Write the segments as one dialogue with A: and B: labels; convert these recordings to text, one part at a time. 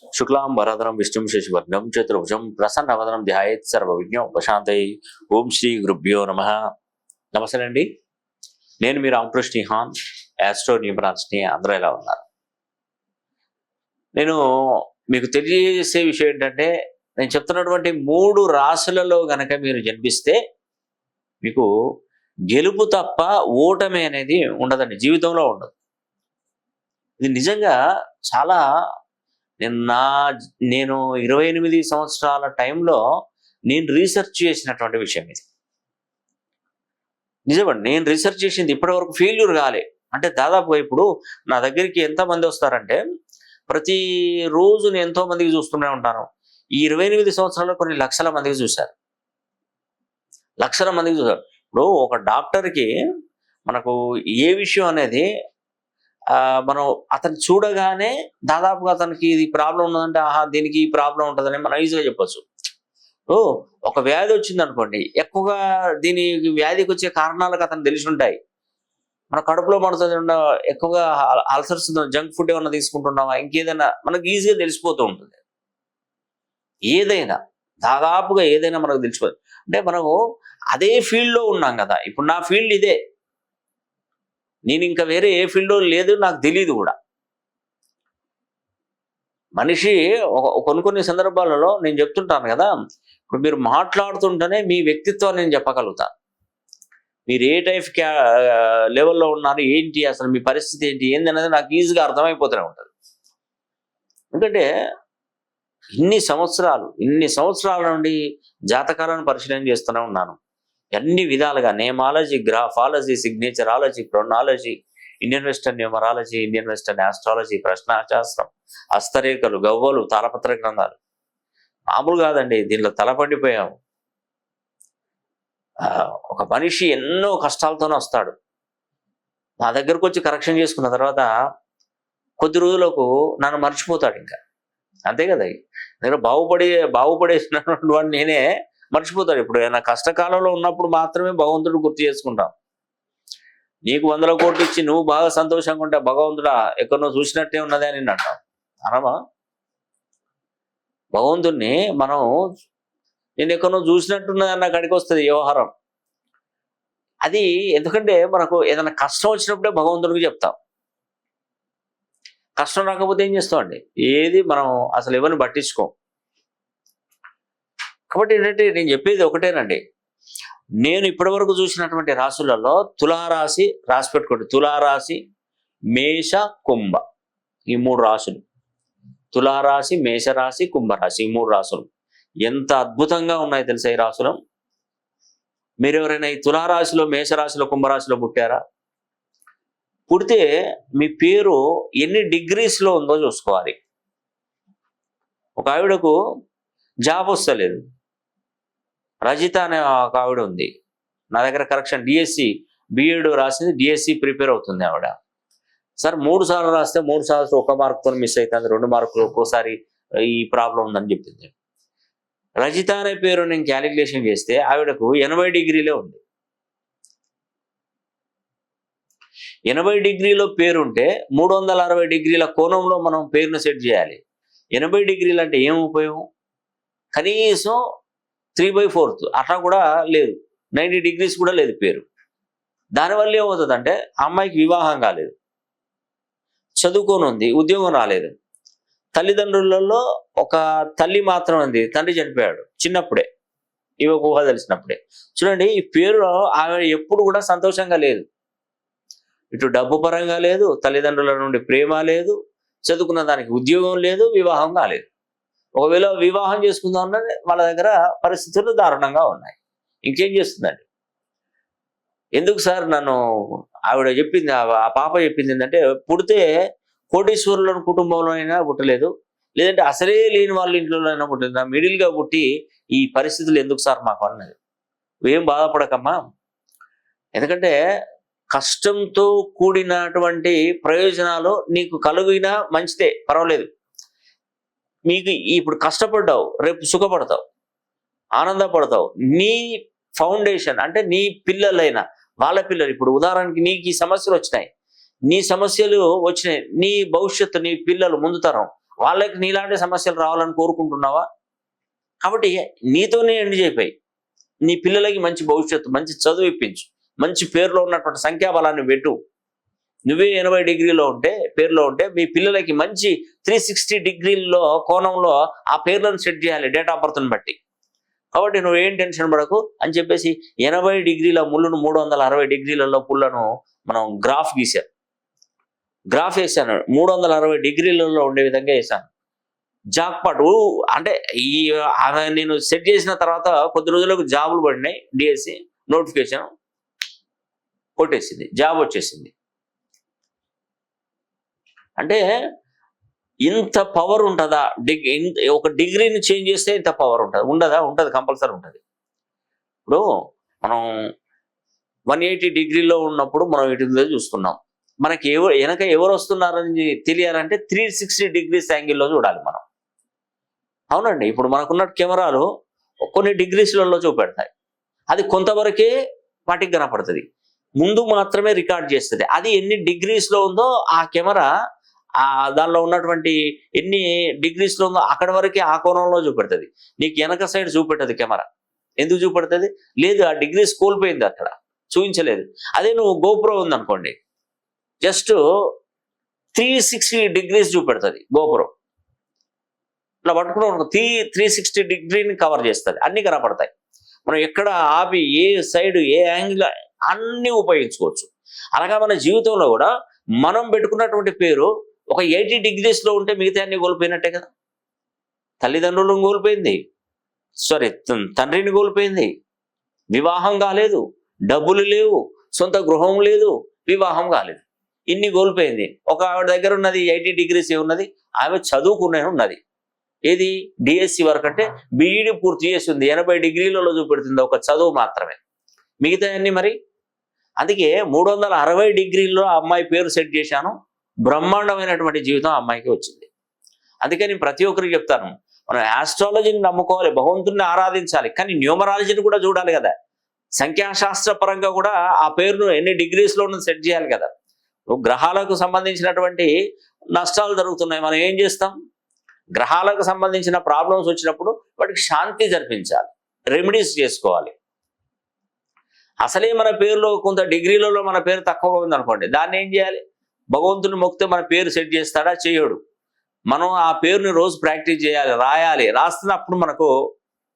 A: శుక్లాం వరదరం విష్ణుం శశివర్ణం చతుర్భుజం ప్రసన్నవదనం ధ్యాయేత్ సర్వవిఘ్నోపశాంతయే. ఓం శ్రీ గురుభ్యో నమః. నమస్తే అండి, నేను మీ రామకృష్ణ హాన్, యాస్ట్రో న్యూమరాన్స్ని. అందరూ ఎలా ఉన్నారు? నేను మీకు తెలియజేసే విషయం ఏంటంటే, నేను చెప్తున్నటువంటి 3 రాశులలో గనక మీరు జన్మిస్తే మీకు గెలుపు తప్ప ఓటమి అనేది ఉండదండి, జీవితంలో ఉండదు. ఇది నిజంగా చాలా నేను 28 సంవత్సరాల టైంలో నేను రీసెర్చ్ చేసినటువంటి విషయం ఇది. నిజమండి, నేను రీసెర్చ్ చేసింది ఇప్పటి వరకు ఫెయిల్యూర్ కాలే. అంటే దాదాపుగా ఇప్పుడు నా దగ్గరికి ఎంతమంది వస్తారంటే, ప్రతిరోజు నేను ఎంతో మందికి చూస్తూనే ఉంటాను. ఈ 28 సంవత్సరాల్లో కొన్ని లక్షల మందికి చూశారు, లక్షల మందికి చూశారు. ఇప్పుడు ఒక డాక్టర్కి మనకు ఏ విషయం అనేది మనం అతను చూడగానే దాదాపుగా అతనికి ఇది ప్రాబ్లం ఉన్నదంటే, ఆహా దీనికి ఈ ప్రాబ్లం ఉంటుందని మనం ఈజీగా చెప్పొచ్చు. ఒక వ్యాధి వచ్చింది అనుకోండి, ఎక్కువగా దీని వ్యాధికి వచ్చే కారణాలకు అతను తెలిసి ఉంటాయి. మన కడుపులో పడుతుంది, ఎక్కువగా అల్సర్స్, జంక్ ఫుడ్ ఏమన్నా తీసుకుంటున్నావా, ఇంకేదైనా మనకు ఈజీగా తెలిసిపోతూ ఉంటుంది. ఏదైనా దాదాపుగా ఏదైనా మనకు తెలిసిపోతుంది. అంటే మనము అదే ఫీల్డ్లో ఉన్నాం కదా. ఇప్పుడు నా ఫీల్డ్ ఇదే, నేను ఇంకా వేరే ఏ ఫీల్డ్లో లేదు, నాకు తెలియదు కూడా. మనిషి కొన్ని సందర్భాలలో నేను చెప్తుంటాను కదా, ఇప్పుడు మీరు మాట్లాడుతుంటేనే మీ వ్యక్తిత్వాన్ని నేను చెప్పగలుగుతాను. మీరు ఏ టైప్ లెవెల్లో ఉన్నారు, ఏంటి అసలు మీ పరిస్థితి ఏంటి అనేది నాకు ఈజీగా అర్థమైపోతూనే ఉంటుంది. ఎందుకంటే ఇన్ని సంవత్సరాల నుండి జాతకాలను పరిశీలన చేస్తూనే ఉన్నాను. అన్ని విధాలుగా నేమాలజీ, గ్రాఫాలజీ, సిగ్నేచరాలజీ, ప్రొనాలజీ, Indian western numerology, Indian western astrology, ప్రశ్నాశాస్త్రం, హస్తరేఖలు, గవ్వలు, తాళపత్ర గ్రంథాలు. మామూలు కాదండి, దీనిలో తలపండిపోయాము. ఒక మనిషి ఎన్నో కష్టాలతోనే వస్తాడు. నా దగ్గరకు వచ్చి కరెక్షన్ చేసుకున్న తర్వాత కొద్ది రోజులకు నన్ను మర్చిపోతాడు. ఇంకా అంతే కదా, నేను బాగుపడేసినటువంటి వాడిని నేనే మర్చిపోతాడు. ఇప్పుడు నా కష్టకాలంలో ఉన్నప్పుడు మాత్రమే భగవంతుడు గుర్తు చేసుకుంటాం. నీకు 100 కోట్లు ఇచ్చి నువ్వు బాగా సంతోషంగా ఉంటే, భగవంతుడా ఎక్కడో చూసినట్టే ఉన్నదే అని అంటాం. అనమా? భగవంతుడిని నేను ఎక్కడో చూసినట్టున్నది అన్న కాడికి వస్తుంది వ్యవహారం. అది ఎందుకంటే మనకు ఏదైనా కష్టం వచ్చినప్పుడే భగవంతుడికి చెప్తాం. కష్టం రాకపోతే ఏం చేస్తామండి? ఏది మనం అసలు ఎవరిని పట్టించుకోం. కాబట్టి ఏంటంటే నేను చెప్పేది ఒకటేనండి, నేను ఇప్పటివరకు చూసినటువంటి రాశులలో తులారాశి రాసి పెట్టుకోండి. తులారాశి, మేష, కుంభ, ఈ 3 రాశులు. తులారాశి, మేషరాశి, కుంభరాశి, ఈ 3 రాశులు ఎంత అద్భుతంగా ఉన్నాయి తెలుసా ఈ రాశులు. మీరు ఎవరైనా ఈ తులారాశిలో, మేషరాశిలో, కుంభరాశిలో పుట్టారా? పుడితే మీ పేరు ఎన్ని డిగ్రీస్లో ఉందో చూసుకోవాలి. ఒక ఆవిడకు జాబ్ వస్తలేదు, రజిత అనే ఒక ఆవిడ ఉంది నా దగ్గర. కరెక్షన్ డిఎస్సి బిఎడ్ రాసింది, డిఎస్సి ప్రిపేర్ అవుతుంది ఆవిడ. సార్ 3 సార్లు రాస్తే 3 సార్లు 1 మార్కుతో మిస్ అవుతుంది, 2 మార్కులు ఒక్కోసారి ఈ ప్రాబ్లం ఉందని చెప్పింది. రజిత అనే పేరు నేను క్యాలిక్యులేషన్ చేస్తే ఆవిడకు 80 డిగ్రీలే ఉంది. 80 డిగ్రీలో పేరుంటే 360 డిగ్రీల కోణంలో మనం పేరును సెట్ చేయాలి. 80 డిగ్రీలు అంటే ఏం ఉపయోగం? కనీసం 3/4 అట్లా కూడా లేదు, 90 డిగ్రీస్ కూడా లేదు పేరు. దానివల్ల ఏమవుతుందంటే అమ్మాయికి వివాహం కాలేదు, చదువుకొని ఉంది, ఉద్యోగం రాలేదు. తల్లిదండ్రులలో ఒక తల్లి మాత్రం ఉంది, తండ్రి చనిపోయాడు చిన్నప్పుడే, ఇవకు ఊహ తెలిసినప్పుడే. చూడండి, ఈ పేరు ఆమె ఎప్పుడు కూడా సంతోషంగా లేదు. ఇటు డబ్బు పరంగా లేదు, తల్లిదండ్రుల నుండి ప్రేమ లేదు, చదువుకున్న దానికి ఉద్యోగం లేదు, వివాహం కాలేదు. ఒకవేళ వివాహం చేసుకుందాం అన్నది వాళ్ళ దగ్గర పరిస్థితులు దారుణంగా ఉన్నాయి. ఇంకేం చేస్తుందండి? ఎందుకు సార్ నన్ను ఆవిడ చెప్పింది, ఆ పాప చెప్పింది ఏంటంటే, పుడితే కోటీశ్వరుల కుటుంబంలో అయినా పుట్టలేదు, లేదంటే అసలే లేని వాళ్ళ ఇంట్లో అయినా పుట్టలేదు, మిడిల్గా పుట్టి ఈ పరిస్థితులు ఎందుకు సార్ మాకు అన్నది. ఏం బాధపడకమ్మా, ఎందుకంటే కష్టంతో కూడినటువంటి ప్రయోజనాలు నీకు కలిగినా మంచిదే, పర్వాలేదు. మీకు ఇప్పుడు కష్టపడ్డావు, రేపు సుఖపడతావు, ఆనందపడతావు. నీ ఫౌండేషన్ అంటే నీ పిల్లలైనా వాళ్ళ పిల్లలు, ఇప్పుడు ఉదాహరణకి నీకు ఈ సమస్యలు వచ్చినాయి, నీ సమస్యలు వచ్చినాయి, నీ భవిష్యత్తు, నీ పిల్లలు ముందు తరం వాళ్ళకి నీలాంటి సమస్యలు రావాలని కోరుకుంటున్నావా? కాబట్టి నీతోనే ఎండ్ చేయిపోయి నీ పిల్లలకి మంచి భవిష్యత్తు, మంచి చదువు ఇప్పించు, మంచి పేరులో ఉన్నటువంటి సంఖ్యాబలాన్ని పెట్టు. నువ్వే 80 డిగ్రీలో ఉంటే పేరులో ఉంటే మీ పిల్లలకి మంచి 360 డిగ్రీల్లో కోణంలో ఆ పేర్లను సెట్ చేయాలి డేట్ ఆఫ్ బర్త్ని బట్టి. కాబట్టి నువ్వేం టెన్షన్ పడకు అని చెప్పేసి 80 డిగ్రీల ముళ్ళును 360 డిగ్రీలలో పుల్లను మనం గ్రాఫ్ గీశాను, గ్రాఫ్ వేసాను, 360 డిగ్రీలలో ఉండే విధంగా వేసాను. జాక్పాట్ అంటే నేను సెట్ చేసిన తర్వాత కొద్ది రోజులకు జాబులు పడినాయి, డిఎస్సి నోటిఫికేషన్ కొట్టేసింది, జాబ్ వచ్చేసింది. అంటే ఇంత పవర్ ఉంటుందా? ఒక డిగ్రీని చేంజ్ చేస్తే ఇంత పవర్ ఉంటుంది? ఉండదా? ఉంటుంది, కంపల్సరీ ఉంటుంది. ఇప్పుడు మనం 180 డిగ్రీలో ఉన్నప్పుడు మనం ఇటు చూస్తున్నాం, మనకి వెనక ఎవరు వస్తున్నారని తెలియాలంటే 360 డిగ్రీస్ యాంగిల్లో చూడాలి మనం. అవునండి, ఇప్పుడు మనకున్న కెమెరాలు కొన్ని డిగ్రీస్లలో చూపెడతాయి, అది కొంతవరకే వాటికి కనపడుతుంది, ముందు మాత్రమే రికార్డ్ చేస్తుంది. అది ఎన్ని డిగ్రీస్లో ఉందో ఆ కెమెరా దానిలో ఉన్నటువంటి ఎన్ని డిగ్రీస్లో ఉందో అక్కడ వరకే ఆ కోణంలో చూపెడుతుంది, నీకు వెనక సైడ్ చూపెట్టదు కెమెరా. ఎందుకు చూపెడుతుంది? లేదు, ఆ డిగ్రీస్ కోల్పోయింది, అక్కడ చూపించలేదు. అదే నువ్వు గోప్రో ఉందనుకోండి, జస్ట్ 360 డిగ్రీస్ చూపెడుతుంది గోప్రో. ఇట్లా పట్టుకున్నాం 360 డిగ్రీని కవర్ చేస్తుంది, అన్ని కనపడతాయి. మనం ఎక్కడ ఆపి ఏ సైడ్ ఏ యాంగిల్ అన్నీ ఉపయోగించుకోవచ్చు. అలాగా మన జీవితంలో కూడా మనం పెట్టుకున్నటువంటి పేరు ఒక 80 డిగ్రీస్లో ఉంటే మిగతా అన్ని కోల్పోయినట్టే కదా. తల్లిదండ్రులను కోల్పోయింది, తండ్రిని కోల్పోయింది, వివాహం కాలేదు, డబ్బులు లేవు, సొంత గృహం లేదు, వివాహం కాలేదు, ఇన్ని కోల్పోయింది. ఒక ఆవిడ దగ్గర ఉన్నది 80 డిగ్రీస్ ఉన్నది, ఆమె చదువుకునే ఉన్నది, ఏది డిఎస్సి వరకు, అంటే బీఈడి పూర్తి చేస్తుంది, 80 డిగ్రీలలో చూపెడుతుంది ఒక చదువు మాత్రమే, మిగతా అన్ని మరి. అందుకే 360 డిగ్రీల్లో ఆ అమ్మాయి పేరు సెట్ చేశాను, బ్రహ్మాండమైనటువంటి జీవితం ఆ అమ్మాయికి వచ్చింది. అందుకే నేను ప్రతి ఒక్కరికి చెప్తాను, మనం ఆస్ట్రాలజీని నమ్ముకోవాలి, భగవంతుడిని ఆరాధించాలి, కానీ న్యూమరాలజీని కూడా చూడాలి కదా. సంఖ్యాశాస్త్ర పరంగా కూడా ఆ పేరును ఎన్ని డిగ్రీస్లో సెట్ చేయాలి కదా. గ్రహాలకు సంబంధించినటువంటి నష్టాలు జరుగుతున్నాయి, మనం ఏం చేస్తాం? గ్రహాలకు సంబంధించిన ప్రాబ్లమ్స్ వచ్చినప్పుడు వాటికి శాంతి జరిపించాలి, రెమెడీస్ చేసుకోవాలి. అసలే మన పేరులో కొంత డిగ్రీలలో మన పేరు తక్కువగా ఉందనుకోండి, దాన్ని ఏం చేయాలి? భగవంతుని మొక్కితే మన పేరు సెట్ చేస్తాడా? చేయడు. మనం ఆ పేరుని రోజు ప్రాక్టీస్ చేయాలి, రాయాలి, రాస్తున్నప్పుడు మనకు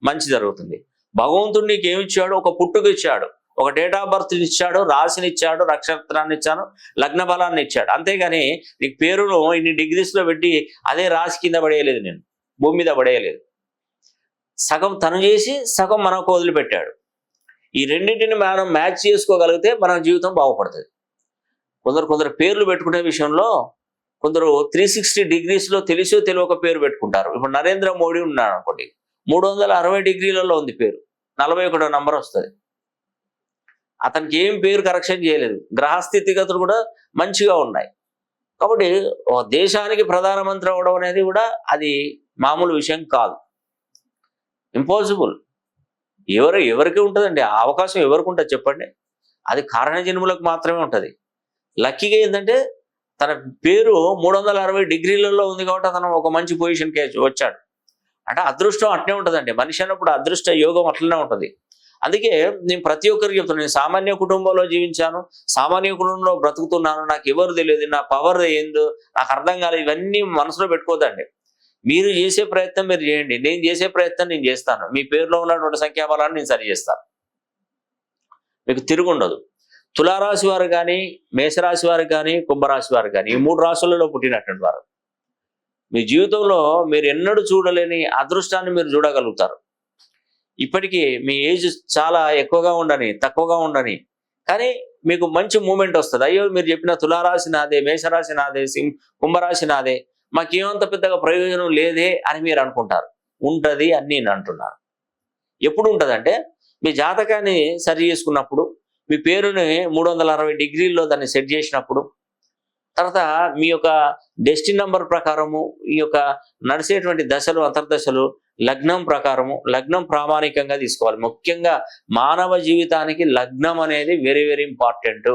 A: మంచి జరుగుతుంది. భగవంతుడు నీకు ఏమిచ్చాడు? ఒక పుట్టుక ఇచ్చాడు, ఒక డేట్ ఆఫ్ బర్త్ ఇచ్చాడు, రాశిని ఇచ్చాడు, నక్షత్రాన్ని ఇచ్చాను, లగ్న బలాన్ని ఇచ్చాడు. అంతేగాని నీకు పేరును ఇన్ని డిగ్రీస్లో పెట్టి అదే రాశి కింద పడేయలేదు, నేను భూమి మీద పడేయలేదు. సగం తను చేసి సగం మనకు వదిలిపెట్టాడు. ఈ రెండింటిని మనం మ్యాచ్ చేసుకోగలిగితే మన జీవితం బాగుపడుతుంది. కొందరు పేర్లు పెట్టుకునే విషయంలో కొందరు 360 డిగ్రీస్లో తెలిసో తెలియక పేరు పెట్టుకుంటారు. ఇప్పుడు నరేంద్ర మోడీ ఉన్నాడు అనుకోండి, 360 డిగ్రీలలో ఉంది పేరు, 41వ నంబర్ వస్తుంది. అతనికి ఏం పేరు కరెక్షన్ చేయలేదు, గ్రహస్థితిగతులు కూడా మంచిగా ఉన్నాయి. కాబట్టి దేశానికి ప్రధానమంత్రి అవ్వడం అనేది కూడా అది మామూలు విషయం కాదు, ఇంపాసిబుల్. ఎవరికి ఉంటుందండి ఆ అవకాశం? ఎవరికి ఉంటుంది చెప్పండి? అది కారణ జన్ములకు మాత్రమే ఉంటుంది. లక్కీగా ఏంటంటే తన పేరు 360 డిగ్రీలలో ఉంది కాబట్టి అతను ఒక మంచి పొజిషన్కి వచ్చాడు. అంటే అదృష్టం అట్నే ఉంటుందండి, మనిషి అన్నప్పుడు అదృష్ట యోగం అట్లనే ఉంటుంది. అందుకే నేను ప్రతి ఒక్కరికి చెప్తున్నాను, నేను సామాన్య కుటుంబంలో జీవించాను, సామాన్య కుటుంబంలో బ్రతుకుతున్నాను, నాకు ఎవరు తెలియదు, నా పవర్ ఏందో నాకు అర్థం కాలేదు, ఇవన్నీ మనసులో పెట్టుకోదండి. మీరు చేసే ప్రయత్నం మీరు చేయండి, నేను చేసే ప్రయత్నం నేను చేస్తాను, మీ పేరులో ఉన్నటువంటి సంఖ్యాబలాన్ని నేను సరి చేస్తాను, మీకు తిరుగుండదు. తులారాశి వారు కానీ, మేషరాశి వారు కానీ, కుంభరాశి వారు కానీ, ఈ 3 రాశులలో పుట్టినటువంటి వారు మీ జీవితంలో మీరు ఎన్నడూ చూడలేని అదృష్టాన్ని మీరు చూడగలుగుతారు. ఇప్పటికీ మీ ఏజ్ చాలా ఎక్కువగా ఉండని, తక్కువగా ఉండని, కానీ మీకు మంచి మూమెంట్ వస్తుంది. అయ్యో మీరు చెప్పిన తులారాశి నాదే, మేషరాశి నాదే, కుంభరాశి నాదే, మాకేమంత పెద్దగా ప్రయోజనం లేదే అని మీరు అనుకుంటారు. ఉంటుంది అని నేను అంటున్నాను. ఎప్పుడు ఉంటుందంటే మీ జాతకాన్ని సరి చేసుకున్నప్పుడు, మీ పేరుని 360 డిగ్రీల్లో దాన్ని సెట్ చేసినప్పుడు, తర్వాత మీ యొక్క డెస్టినీ నంబర్ ప్రకారము ఈ యొక్క నడిచేటువంటి దశలు, అంతర్దశలు, లగ్నం ప్రకారము, లగ్నం ప్రామాణికంగా తీసుకోవాలి. ముఖ్యంగా మానవ జీవితానికి లగ్నం అనేది వెరీ వెరీ ఇంపార్టెంట్.